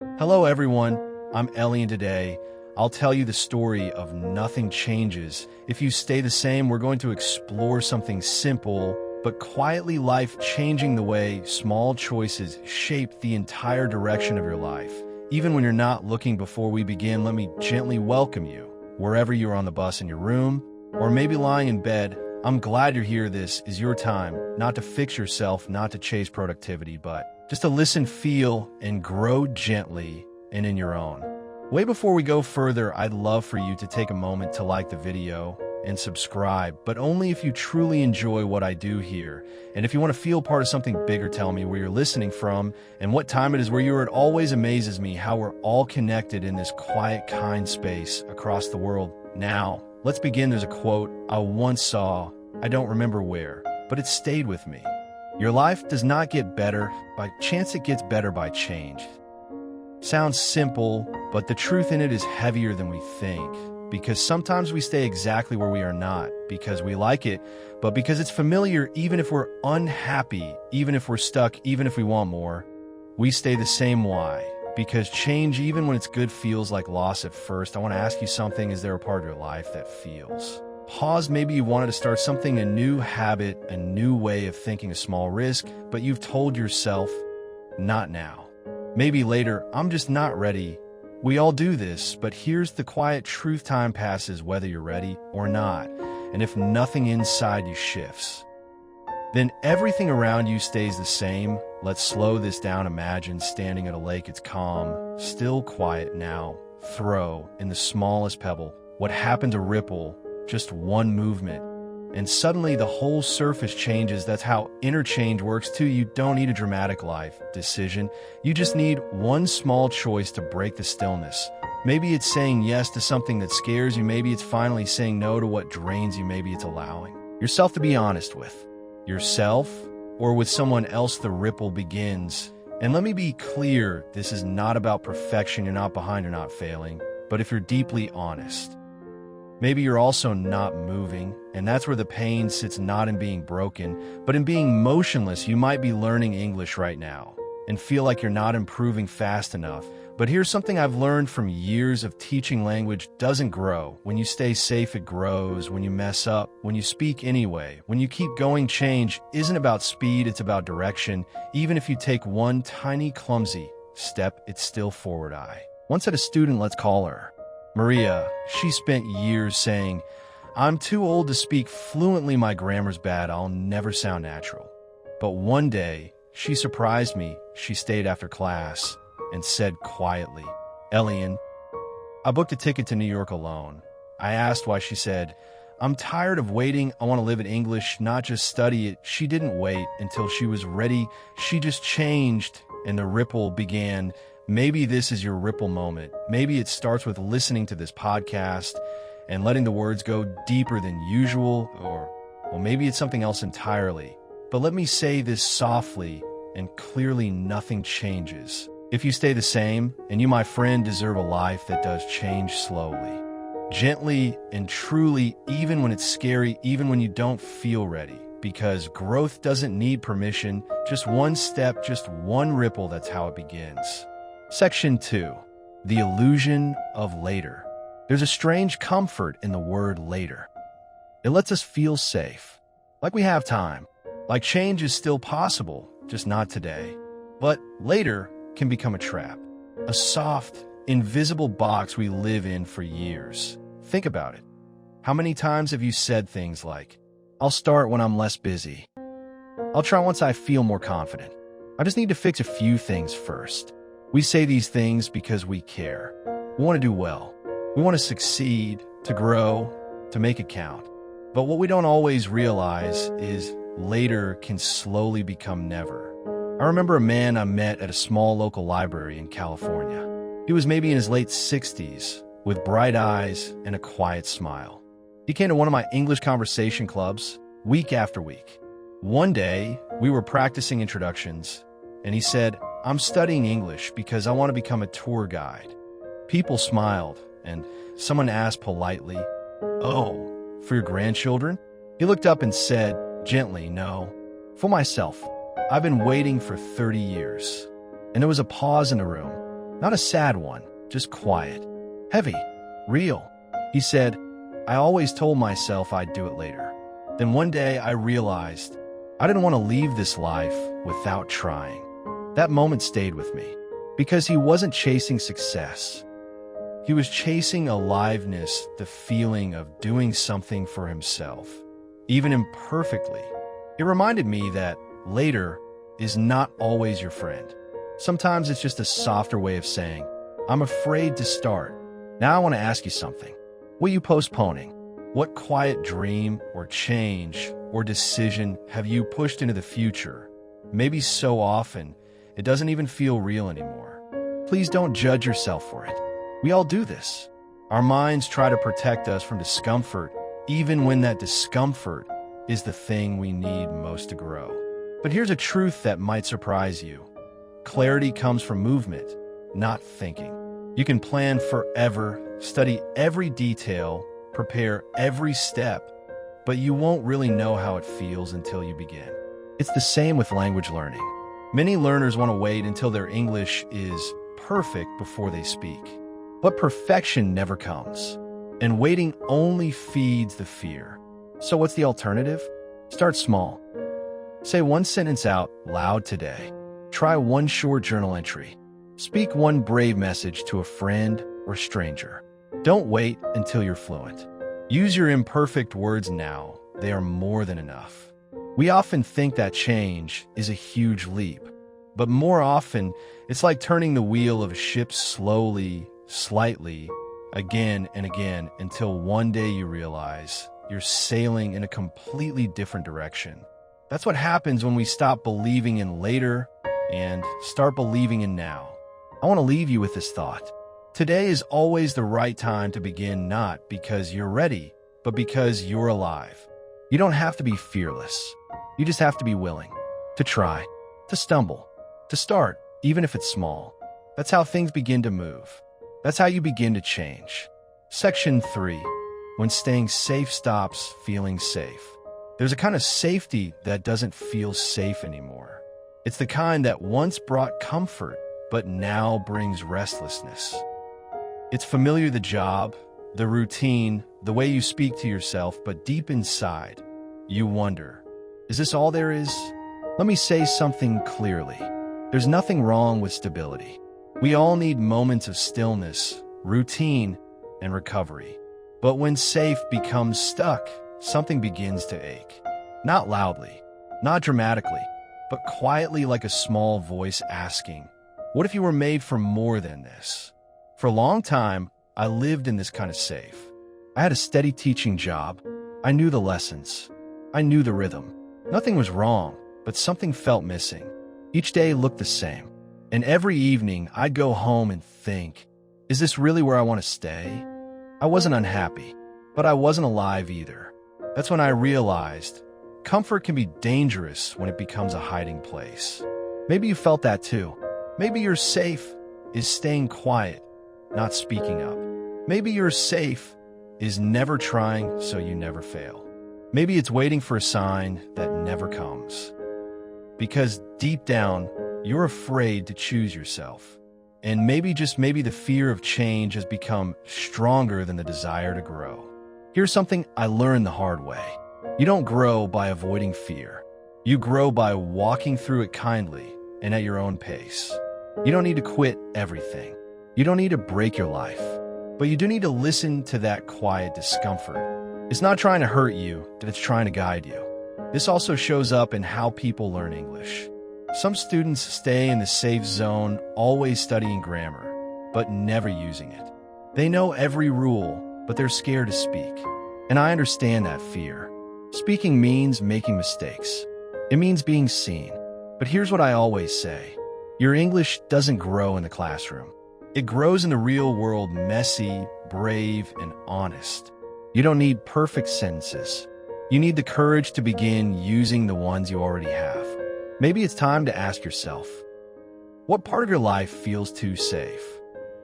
Hello everyone, I'm Elian today. I'll tell you the story of nothing changes. If you stay the same, we're going to explore something simple, but quietly life-changing the way small choices shape the entire direction of your life. Even when you're not looking. Before we begin, let me gently welcome you. Wherever you're on the bus, in your room, or maybe lying in bed, I'm glad you're here. This is your time, not to fix yourself, not to chase productivity, but just to listen, feel, and grow gently and in your own. Way before we go further, I'd love for you to take a moment to like the video and subscribe, but only if you truly enjoy what I do here. And if you want to feel part of something bigger, tell me where you're listening from and what time it is where you are. It always amazes me how we're all connected in this quiet, kind space across the world. Now, let's begin. There's a quote I once saw, I don't remember where, but it stayed with me. Your life does not get better by chance, it gets better by change. Sounds simple, but the truth in it is heavier than we think. Because sometimes we stay exactly where we are, not because we like it, but because it's familiar. Even if we're unhappy, even if we're stuck, even if we want more, we stay the same. Why? Because change, even when it's good, feels like loss at first. I want to ask you something. Is there a part of your life that feels? Pause. Maybe you wanted to start something, a new habit, a new way of thinking, a small risk, but you've told yourself, not now. Maybe later, I'm just not ready. We all do this, but here's the quiet truth. Time passes whether you're ready or not. And if nothing inside you shifts, then everything around you stays the same. Let's slow this down. Imagine standing at a lake. It's calm, still, quiet. Now, throw in the smallest pebble. What happened to ripple? Just one movement, and suddenly the whole surface changes. That's how interchange works too. You don't need a dramatic life decision. You just need one small choice to break the stillness. Maybe it's saying yes to something that scares you. Maybe it's finally saying no to what drains you. Maybe it's allowing yourself to be honest with yourself or with someone else. The ripple begins. And let me be clear, this is not about perfection. You're not behind, you're not failing. But if you're deeply honest, maybe you're also not moving, and that's where the pain sits, not in being broken, but in being motionless. You might be learning English right now and feel like you're not improving fast enough. But here's something I've learned from years of teaching. Language doesn't grow when you stay safe, it grows when you mess up, when you speak anyway, when you keep going. Change isn't about speed, it's about direction. Even if you take one tiny clumsy step, it's still forward. I once had a student, let's call her Maria. She spent years saying, I'm too old to speak fluently, my grammar's bad, I'll never sound natural. But one day, she surprised me. She stayed after class and said quietly, Elian, I booked a ticket to New York alone. I asked why. She said, I'm tired of waiting. I want to live in English, not just study it. She didn't wait until she was ready. She just changed, and the ripple began. Maybe this is your ripple moment. Maybe it starts with listening to this podcast and letting the words go deeper than usual, or well, maybe it's something else entirely. But let me say this softly and clearly, nothing changes if you stay the same, and you, my friend, deserve a life that does change slowly, gently, and truly, even when it's scary, even when you don't feel ready. Because growth doesn't need permission, just one step, just one ripple. That's how it begins. Section 2. The illusion of later. There's a strange comfort in the word later. It lets us feel safe, like we have time, like change is still possible, just not today. But later can become a trap, a soft, invisible box we live in for years. Think about it. How many times have you said things like, I'll start when I'm less busy. I'll try once I feel more confident. I just need to fix a few things first. We say these things because we care. We want to do well. We want to succeed, to grow, to make it count. But what we don't always realize is later can slowly become never. I remember a man I met at a small local library in California. He was maybe in his late 60s, with bright eyes and a quiet smile. He came to one of my English conversation clubs week after week. One day, we were practicing introductions, and he said, I'm studying English because I want to become a tour guide. People smiled, and someone asked politely, Oh, for your grandchildren? He looked up and said, gently, No, for myself. I've been waiting for 30 years. And there was a pause in the room. Not a sad one, just quiet, heavy, real. He said, "I always told myself I'd do it later. Then one day I realized I didn't want to leave this life without trying." That moment stayed with me because he wasn't chasing success. He was chasing aliveness, the feeling of doing something for himself, even imperfectly. It reminded me that later is not always your friend. Sometimes it's just a softer way of saying, "I'm afraid to start." Now I want to ask you something. What are you postponing? What quiet dream or change or decision have you pushed into the future? Maybe so often, it doesn't even feel real anymore. Please don't judge yourself for it. We all do this. Our minds try to protect us from discomfort, even when that discomfort is the thing we need most to grow. But here's a truth that might surprise you. Clarity comes from movement, not thinking. You can plan forever, study every detail, prepare every step, but you won't really know how it feels until you begin. It's the same with language learning. Many learners want to wait until their English is perfect before they speak. But perfection never comes, and waiting only feeds the fear. So what's the alternative? Start small. Say one sentence out loud today. Try one short journal entry. Speak one brave message to a friend or stranger. Don't wait until you're fluent. Use your imperfect words now. They are more than enough. We often think that change is a huge leap, but more often, it's like turning the wheel of a ship slowly, slightly, again and again, until one day you realize you're sailing in a completely different direction. That's what happens when we stop believing in later and start believing in now. I want to leave you with this thought. Today is always the right time to begin, not because you're ready, but because you're alive. You don't have to be fearless. You just have to be willing to try, to stumble, to start, even if it's small. That's how things begin to move. That's how you begin to change. Section 3. When staying safe stops feeling safe. There's a kind of safety that doesn't feel safe anymore. It's the kind that once brought comfort, but now brings restlessness. It's familiar, the job, the routine, the way you speak to yourself, but deep inside, you wonder, is this all there is? Let me say something clearly. There's nothing wrong with stability. We all need moments of stillness, routine, and recovery. But when safe becomes stuck, something begins to ache. Not loudly, not dramatically, but quietly, like a small voice asking, what if you were made for more than this? For a long time, I lived in this kind of safe. I had a steady teaching job. I knew the lessons. I knew the rhythm. Nothing was wrong, but something felt missing. Each day looked the same. And every evening, I'd go home and think, is this really where I want to stay? I wasn't unhappy, but I wasn't alive either. That's when I realized comfort can be dangerous when it becomes a hiding place. Maybe you felt that too. Maybe your safe is staying quiet, not speaking up. Maybe your safe is never trying so you never fail. Maybe it's waiting for a sign that never comes. Because deep down, you're afraid to choose yourself. And maybe, just maybe, the fear of change has become stronger than the desire to grow. Here's something I learned the hard way. You don't grow by avoiding fear. You grow by walking through it kindly and at your own pace. You don't need to quit everything. You don't need to break your life. But you do need to listen to that quiet discomfort. It's not trying to hurt you, but it's trying to guide you. This also shows up in how people learn English. Some students stay in the safe zone, always studying grammar, but never using it. They know every rule, but they're scared to speak. And I understand that fear. Speaking means making mistakes. It means being seen. But here's what I always say. Your English doesn't grow in the classroom. It grows in the real world, messy, brave, and honest. You don't need perfect sentences. You need the courage to begin using the ones you already have. Maybe it's time to ask yourself, what part of your life feels too safe?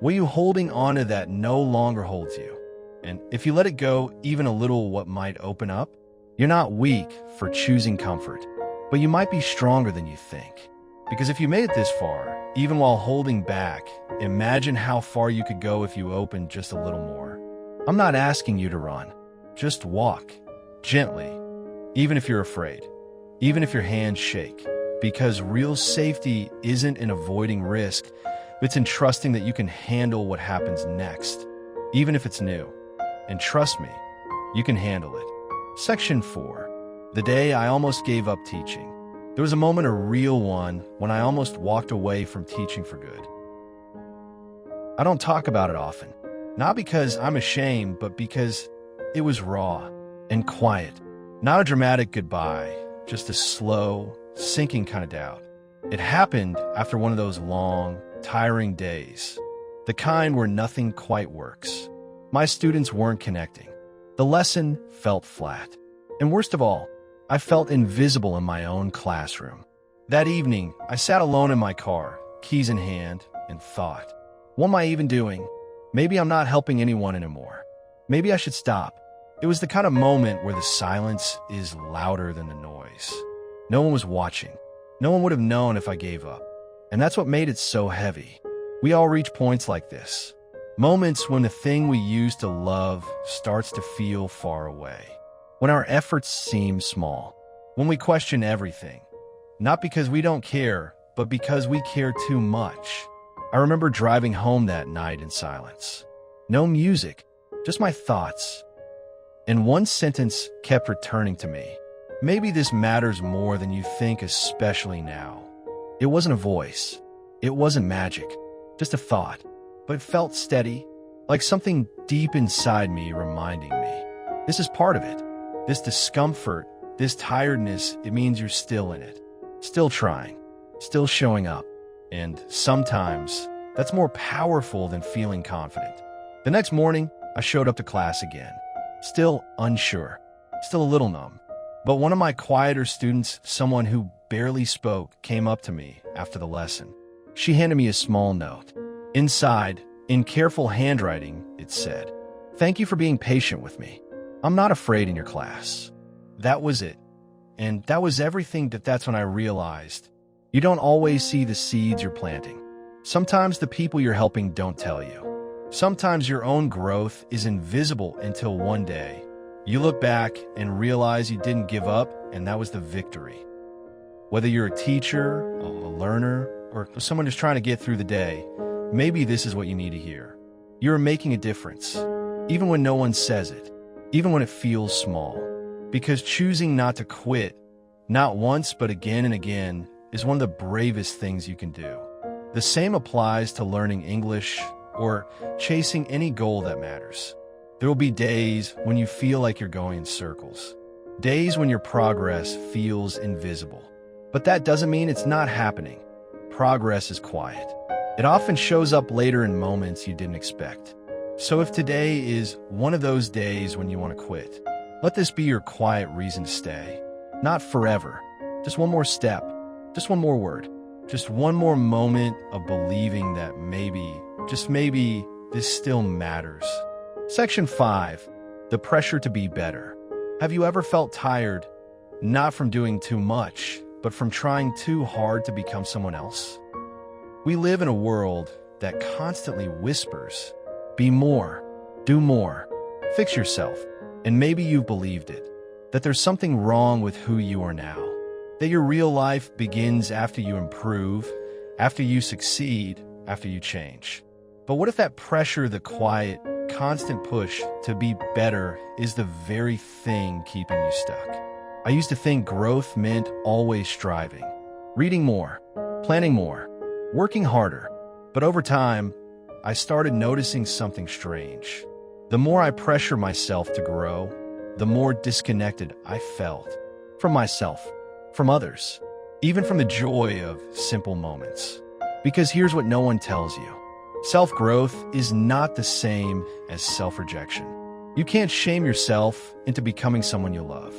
What are you holding on to that no longer holds you? And if you let it go even a little, what might open up? You're not weak for choosing comfort, but you might be stronger than you think. Because if you made it this far, even while holding back, imagine how far you could go if you opened just a little more. I'm not asking you to run. Just walk, gently, even if you're afraid, even if your hands shake, because real safety isn't in avoiding risk, it's in trusting that you can handle what happens next, even if it's new. And trust me, you can handle it. Section 4. The day I almost gave up teaching. There was a moment, a real one, when I almost walked away from teaching for good. I don't talk about it often, not because I'm ashamed, but because it was raw and quiet. Not a dramatic goodbye, just a slow, sinking kind of doubt. It happened after one of those long, tiring days, the kind where nothing quite works. My students weren't connecting. The lesson felt flat. And worst of all, I felt invisible in my own classroom. That evening, I sat alone in my car, keys in hand, and thought, what am I even doing? Maybe I'm not helping anyone anymore. Maybe I should stop. It was the kind of moment where the silence is louder than the noise. No one was watching. No one would have known if I gave up. And that's what made it so heavy. We all reach points like this. Moments when the thing we used to love starts to feel far away. When our efforts seem small. When we question everything. Not because we don't care, but because we care too much. I remember driving home that night in silence. No music, just my thoughts. And one sentence kept returning to me. Maybe this matters more than you think, especially now. It wasn't a voice. It wasn't magic. Just a thought. But it felt steady, like something deep inside me reminding me. This is part of it. This discomfort, this tiredness, it means you're still in it. Still trying. Still showing up. And sometimes, that's more powerful than feeling confident. The next morning, I showed up to class again. Still unsure. Still a little numb. But one of my quieter students, someone who barely spoke, came up to me after the lesson. She handed me a small note. Inside, in careful handwriting, it said, "Thank you for being patient with me. I'm not afraid in your class." That was it. And that was everything. That's when I realized you don't always see the seeds you're planting. Sometimes the people you're helping don't tell you. Sometimes your own growth is invisible until one day you look back and realize you didn't give up, and that was the victory. Whether you're a teacher, a learner, or someone who's trying to get through the day, maybe this is what you need to hear. You're making a difference, even when no one says it, even when it feels small. Because choosing not to quit, not once but again and again, is one of the bravest things you can do. The same applies to learning English or chasing any goal that matters. There will be days when you feel like you're going in circles. Days when your progress feels invisible. But that doesn't mean it's not happening. Progress is quiet. It often shows up later in moments you didn't expect. So if today is one of those days when you want to quit, let this be your quiet reason to stay. Not forever. Just one more step. Just one more word. Just one more moment of believing that maybe, just maybe, this still matters. Section 5. The pressure to be better. Have you ever felt tired, not from doing too much, but from trying too hard to become someone else? We live in a world that constantly whispers, be more, do more, fix yourself. And maybe you've believed it, that there's something wrong with who you are now, that your real life begins after you improve, after you succeed, after you change. But what if that pressure, the quiet, constant push to be better is the very thing keeping you stuck? I used to think growth meant always striving, reading more, planning more, working harder. But over time, I started noticing something strange. The more I pressure myself to grow, the more disconnected I felt from myself, from others, even from the joy of simple moments. Because here's what no one tells you. Self-growth is not the same as self-rejection. You can't shame yourself into becoming someone you love.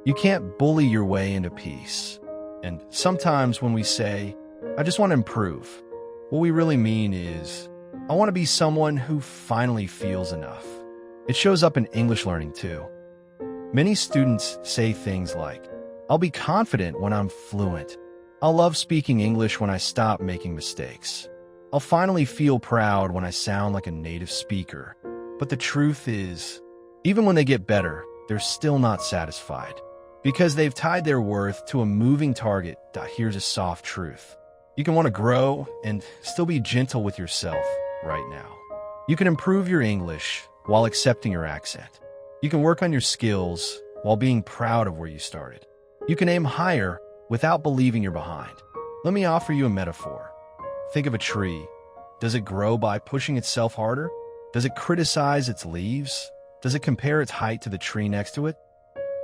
You can't bully your way into peace. And sometimes when we say, I just want to improve, what we really mean is, I want to be someone who finally feels enough. It shows up in English learning too. Many students say things like, I'll be confident when I'm fluent. I'll love speaking English when I stop making mistakes. I'll finally feel proud when I sound like a native speaker. But the truth is, even when they get better, they're still not satisfied. Because they've tied their worth to a moving target. Here's a soft truth. You can want to grow and still be gentle with yourself right now. You can improve your English while accepting your accent. You can work on your skills while being proud of where you started. You can aim higher without believing you're behind. Let me offer you a metaphor. Think of a tree. Does it grow by pushing itself harder? Does it criticize its leaves? Does it compare its height to the tree next to it?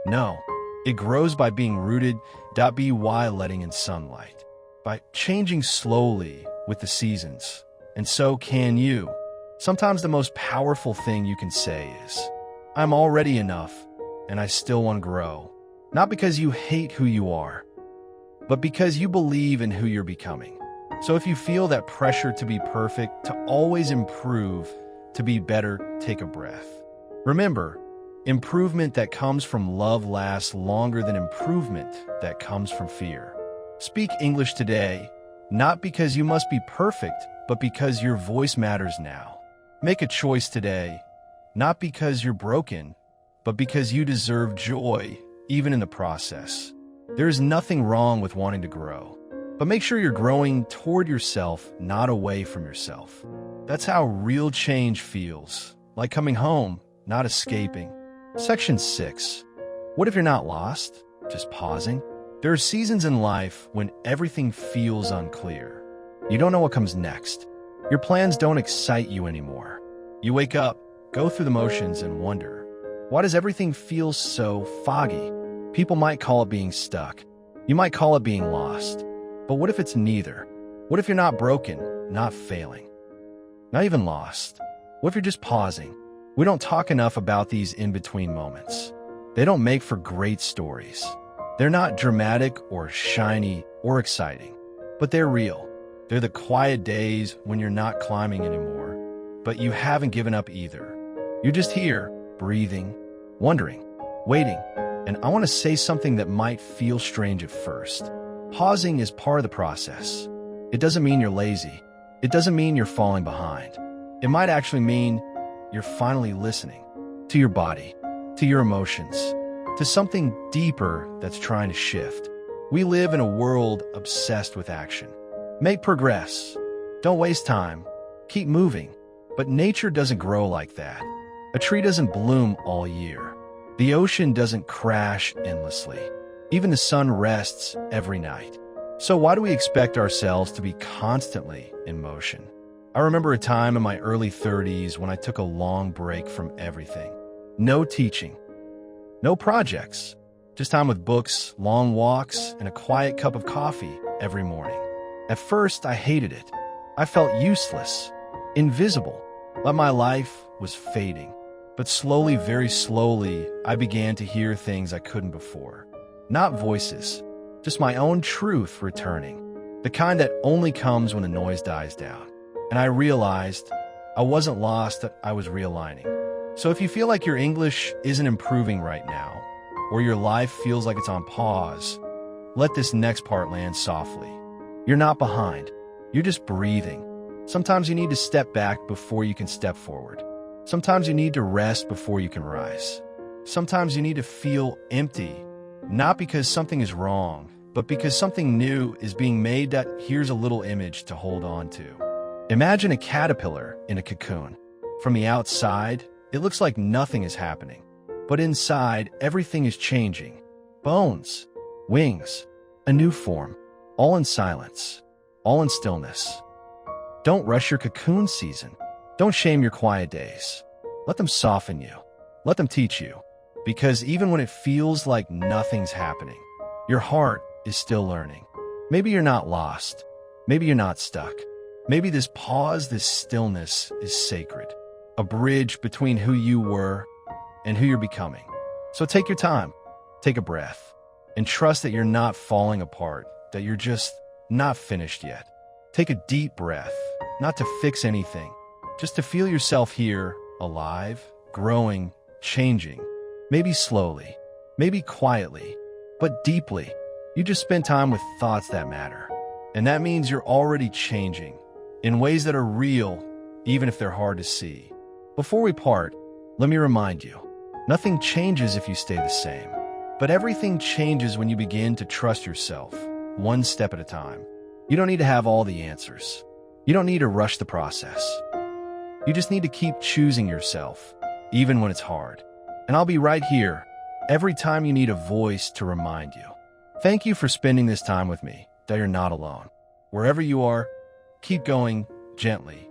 No. It grows by being rooted, by letting in sunlight, by changing slowly with the seasons. And so can you. Sometimes the most powerful thing you can say is, I'm already enough, and I still want to grow. Not because you hate who you are, but because you believe in who you're becoming. So if you feel that pressure to be perfect, to always improve, to be better, take a breath. Remember, improvement that comes from love lasts longer than improvement that comes from fear. Speak English today, not because you must be perfect, but because your voice matters now. Make a choice today, not because you're broken, but because you deserve joy, even in the process. There is nothing wrong with wanting to grow, but make sure you're growing toward yourself, not away from yourself. That's how real change feels, like coming home, not escaping. Section 6. What if you're not lost? Just pausing? There are seasons in life when everything feels unclear. You don't know what comes next. Your plans don't excite you anymore. You wake up, go through the motions, and wonder, why does everything feel so foggy? People might call it being stuck. You might call it being lost. But what if it's neither? What if you're not broken, not failing, not even lost? What if you're just pausing? We don't talk enough about these in-between moments. They don't make for great stories. They're not dramatic or shiny or exciting, but they're real. They're the quiet days when you're not climbing anymore, but you haven't given up either. You're just here, breathing, wondering, waiting. And I want to say something that might feel strange at first. Pausing is part of the process. It doesn't mean you're lazy. It doesn't mean you're falling behind. It might actually mean you're finally listening to your body, to your emotions, to something deeper that's trying to shift. We live in a world obsessed with action. Make progress. Don't waste time. Keep moving. But nature doesn't grow like that. A tree doesn't bloom all year. The ocean doesn't crash endlessly. Even the sun rests every night. So why do we expect ourselves to be constantly in motion? I remember a time in my early 30s when I took a long break from everything. No teaching, no projects, just time with books, long walks, and a quiet cup of coffee every morning. At first, I hated it. I felt useless, invisible, like my life was fading. But slowly, very slowly, I began to hear things I couldn't before. Not voices, just my own truth returning, the kind that only comes when the noise dies down. And I realized I wasn't lost, I was realigning. So if you feel like your English isn't improving right now, or your life feels like it's on pause, let this next part land softly. You're not behind. You're just breathing. Sometimes you need to step back before you can step forward. Sometimes you need to rest before you can rise. Sometimes you need to feel empty, not because something is wrong, but because something new is being made. That here's a little image to hold on to. Imagine a caterpillar in a cocoon. From the outside, it looks like nothing is happening. But inside, everything is changing. Bones, wings, a new form, all in silence, all in stillness. Don't rush your cocoon season. Don't shame your quiet days. Let them soften you. Let them teach you. Because even when it feels like nothing's happening, your heart is still learning. Maybe you're not lost. Maybe you're not stuck. Maybe this pause, this stillness is sacred, a bridge between who you were and who you're becoming. So take your time, take a breath, and trust that you're not falling apart, that you're just not finished yet. Take a deep breath, not to fix anything, just to feel yourself here, alive, growing, changing, maybe slowly, maybe quietly, but deeply. You just spend time with thoughts that matter. And that means you're already changing in ways that are real, even if they're hard to see. Before we part, let me remind you, nothing changes if you stay the same. But everything changes when you begin to trust yourself, one step at a time. You don't need to have all the answers. You don't need to rush the process. You just need to keep choosing yourself, even when it's hard. And I'll be right here every time you need a voice to remind you. Thank you for spending this time with me, that you're not alone. Wherever you are, keep going gently.